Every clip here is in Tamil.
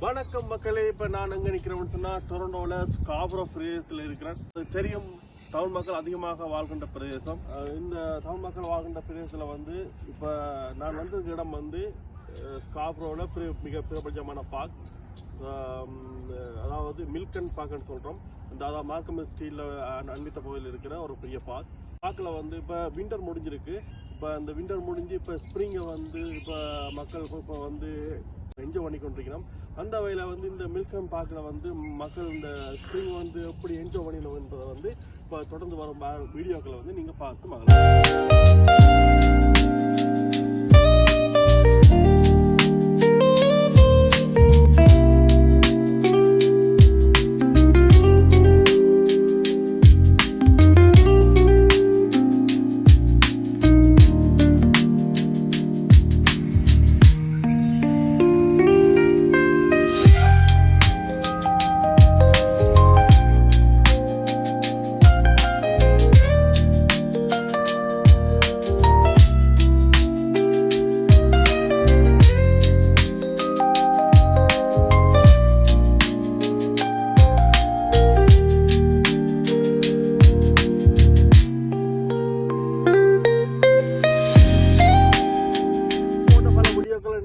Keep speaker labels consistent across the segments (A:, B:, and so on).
A: வணக்கம் மக்களே. இப்போ நான் எங்கே நிற்கிறேன்னு சொன்னால் டொரண்டோவில் ஸ்காப்ரோ பிரதேசத்தில் இருக்கிறேன். தெரியும், தமிழ் மக்கள் அதிகமாக வாழ்கின்ற பிரதேசம். இந்த தமிழ் மக்கள் வாழ்கின்ற பிரதேசத்தில் வந்து இப்போ நான் வந்து இடம் வந்து ஸ்காப்ரோவில் மிக பிரபலமான பார்க், அதாவது மில்கன் பார்க்குன்னு சொல்கிறோம். அதாவது மார்க்கம் ஸ்ட்ரீட்டில் அன்னித்த பகுதியில் இருக்கிற ஒரு பெரிய பார்க்கில் வந்து இப்போ விண்டர் முடிஞ்சிருக்கு. இப்போ இந்த விண்டர் முடிஞ்சு இப்போ ஸ்ப்ரிங்கை வந்து இப்போ மக்கள் இப்போ வந்து என்ஜாய் பண்ணி கொண்டிருக்கிறோம். அந்த வகையில் வந்து இந்த மில்கன் பார்க்கில் வந்து மக்கள் இந்த ஸ்ப்ரிங் வந்து எப்படி என்ஜாய் பண்ணிடணுன்றதை வந்து இப்போ தொடர்ந்து வரும் வீடியோக்களை வந்து நீங்கள் பார்த்து மகிழலாம்.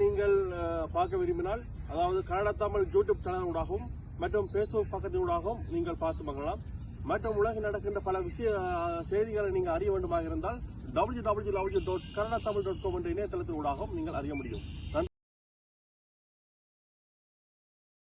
A: நீங்கள் பார்க்க விரும்பினால், அதாவது கனடா தமிழ் யூடியூப் சேனல் ஊடாகவும் மற்றும் ஃபேஸ்புக் பக்கத்தினூடாகவும் நீங்கள் பார்த்து மகிழலாம். மற்றும் உலகில் நடக்கின்ற பல செய்திகளை நீங்கள் அறிய வேண்டுமாக இருந்தால் www.kannadatamil.com என்ற இணையதளத்தின் ஊடாகவும் நீங்கள் அறிய முடியும்.